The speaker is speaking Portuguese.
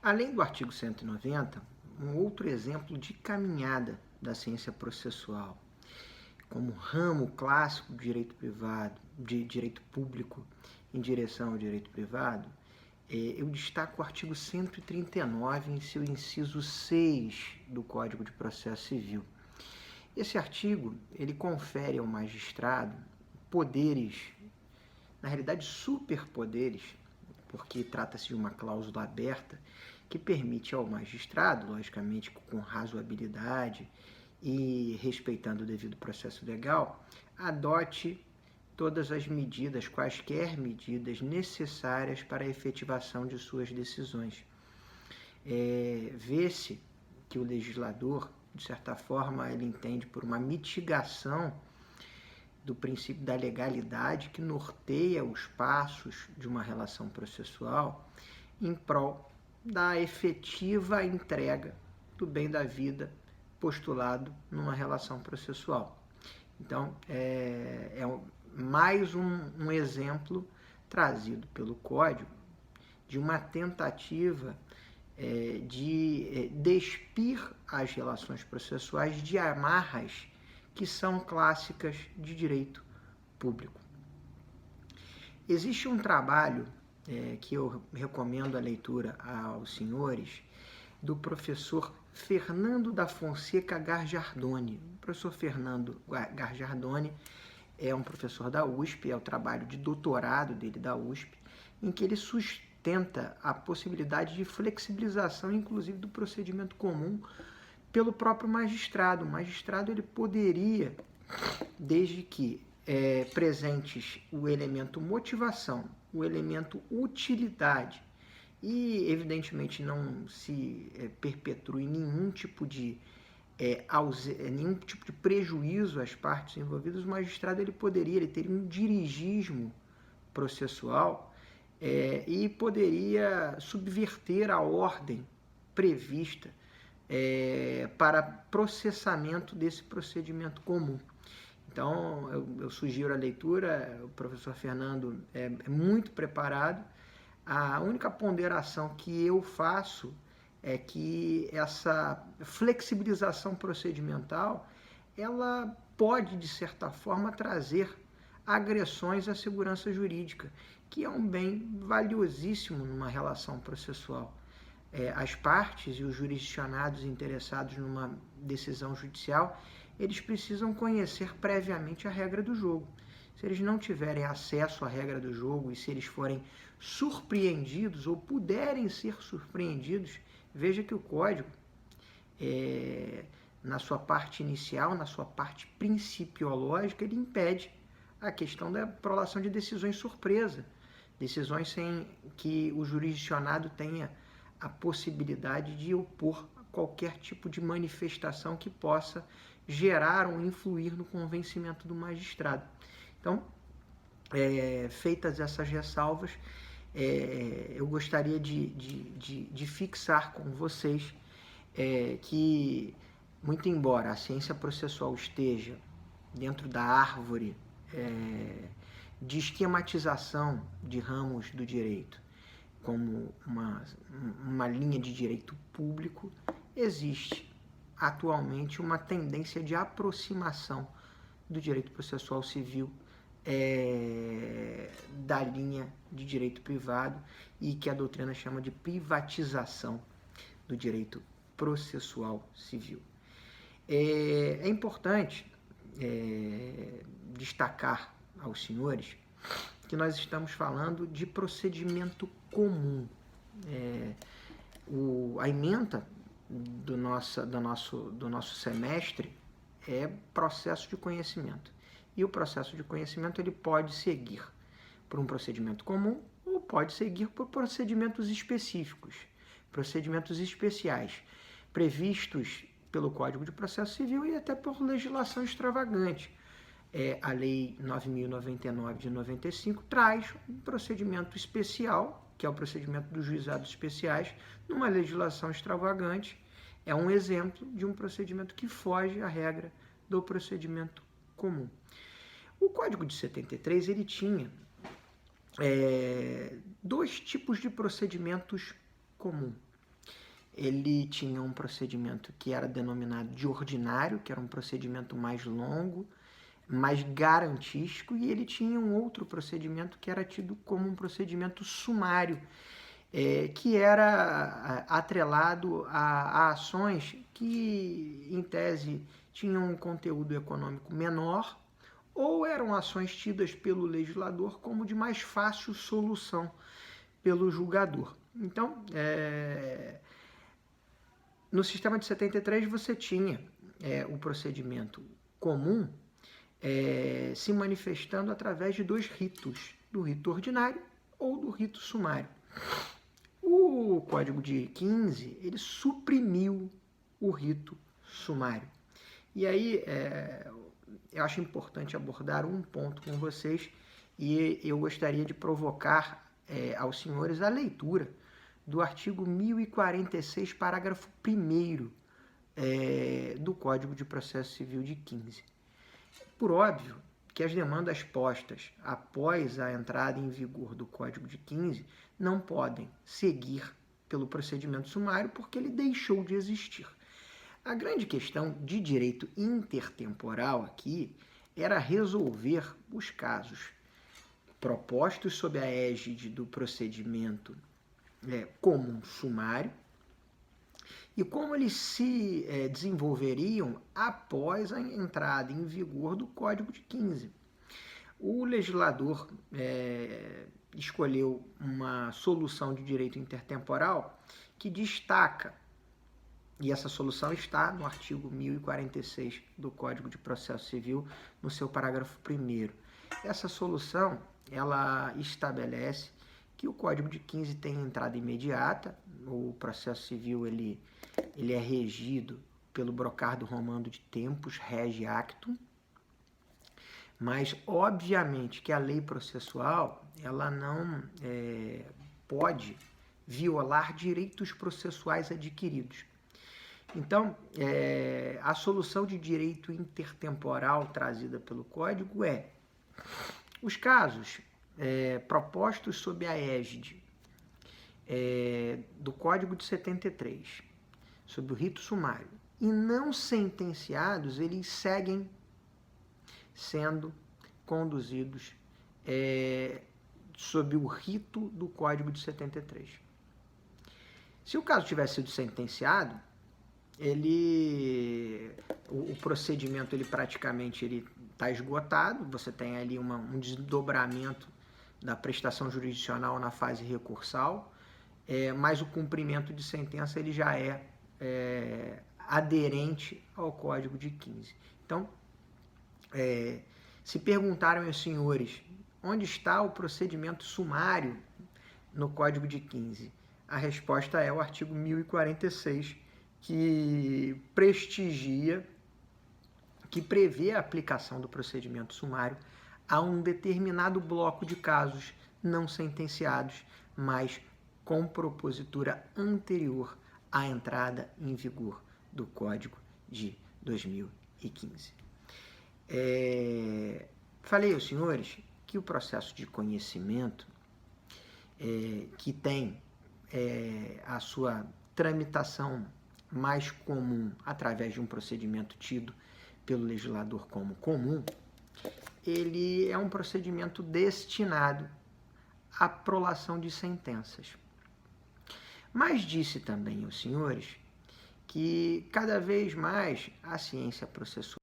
Além do artigo 190, um outro exemplo de caminhada da ciência processual, como ramo clássico de direito privado, de direito público em direção ao direito privado, eu destaco o artigo 139 em seu inciso 6 do Código de Processo Civil. Esse artigo, ele confere ao magistrado poderes, na realidade superpoderes, porque trata-se de uma cláusula aberta que permite ao magistrado, logicamente com razoabilidade e respeitando o devido processo legal, adote todas as medidas, quaisquer medidas necessárias para a efetivação de suas decisões. Vê-se que o legislador, de certa forma, ele entende por uma mitigação do princípio da legalidade que norteia os passos de uma relação processual em prol da efetiva entrega do bem da vida postulado numa relação processual. Então, é mais um exemplo trazido pelo Código de uma tentativa de despir as relações processuais de amarras que são clássicas de direito público. Existe um trabalho que eu recomendo a leitura aos senhores, do professor Fernando da Fonseca Gargiardoni. O professor Fernando Gargiardoni é um professor da USP, é o trabalho de doutorado dele da USP, em que ele sustenta a possibilidade de flexibilização, inclusive, do procedimento comum pelo próprio magistrado. O magistrado ele poderia, desde que presentes o elemento motivação, o elemento utilidade e, evidentemente, não se perpetrue nenhum tipo de prejuízo às partes envolvidas, o magistrado ele teria um dirigismo processual e poderia subverter a ordem prevista para processamento desse procedimento comum. Então, eu sugiro a leitura, o professor Fernando é muito preparado. A única ponderação que eu faço é que essa flexibilização procedimental, ela pode, de certa forma, trazer agressões à segurança jurídica, que é um bem valiosíssimo numa relação processual. As partes e os jurisdicionados interessados numa decisão judicial, eles precisam conhecer previamente a regra do jogo. Se eles não tiverem acesso à regra do jogo e se eles forem surpreendidos ou puderem ser surpreendidos, veja que o Código, na sua parte inicial, na sua parte principiológica, ele impede a questão da prolação de decisões surpresa, decisões sem que o jurisdicionado tenha a possibilidade de opor qualquer tipo de manifestação que possa gerar ou influir no convencimento do magistrado. Então, feitas essas ressalvas, eu gostaria de fixar com vocês que, muito embora a ciência processual esteja dentro da árvore de esquematização de ramos do direito, como uma linha de direito público, existe atualmente uma tendência de aproximação do direito processual civil da linha de direito privado e que a doutrina chama de privatização do direito processual civil. É importante destacar aos senhores que nós estamos falando de procedimento comum. A ementa do nosso semestre é processo de conhecimento. E o processo de conhecimento ele pode seguir por um procedimento comum ou pode seguir por procedimentos específicos, procedimentos especiais, previstos pelo Código de Processo Civil e até por legislação extravagante. A Lei 9.099 de 95 traz um procedimento especial, que é o procedimento dos juizados especiais, numa legislação extravagante. É um exemplo de um procedimento que foge à regra do procedimento comum. O Código de 73 ele tinha dois tipos de procedimentos comuns. ele tinha um procedimento que era denominado de ordinário, que era um procedimento mais longo, mais garantístico, e ele tinha um outro procedimento que era tido como um procedimento sumário, que era atrelado a ações que, em tese, tinham um conteúdo econômico menor, ou eram ações tidas pelo legislador como de mais fácil solução pelo julgador. Então, no sistema de 73 você tinha o procedimento comum se manifestando através de dois ritos, do rito ordinário ou do rito sumário. O Código de 15, ele suprimiu o rito sumário. E aí, eu acho importante abordar um ponto com vocês, e eu gostaria de provocar aos senhores a leitura do artigo 1046, parágrafo 1º do Código de Processo Civil de 15. Por óbvio que as demandas postas após a entrada em vigor do Código de 15 não podem seguir pelo procedimento sumário porque ele deixou de existir. A grande questão de direito intertemporal aqui era resolver os casos propostos sob a égide do procedimento comum sumário e como eles se desenvolveriam após a entrada em vigor do Código de 15. O legislador escolheu uma solução de direito intertemporal que destaca, e essa solução está no artigo 1046 do Código de Processo Civil, no seu parágrafo 1º. Essa solução, ela estabelece que o Código de 15 tem entrada imediata, o processo civil ele é regido pelo brocardo romano de tempus, rege actum, mas obviamente que a lei processual ela não pode violar direitos processuais adquiridos. Então, a solução de direito intertemporal trazida pelo Código os casos propostos sob a égide do Código de 73, sob o rito sumário, e não sentenciados, eles seguem sendo conduzidos sob o rito do Código de 73. Se o caso tivesse sido sentenciado, o procedimento praticamente está esgotado, você tem ali um desdobramento da prestação jurisdicional na fase recursal, mas o cumprimento de sentença ele já é aderente ao Código de 15. Então, se perguntaram aos senhores onde está o procedimento sumário no Código de 15, a resposta é o artigo 1046, que prestigia, que prevê a aplicação do procedimento sumário a um determinado bloco de casos não sentenciados, mas com propositura anterior à entrada em vigor do Código de 2015. Falei aos senhores que o processo de conhecimento, que tem a sua tramitação mais comum através de um procedimento tido pelo legislador como comum, ele é um procedimento destinado à prolação de sentenças. Mas disse também aos senhores que cada vez mais a ciência processual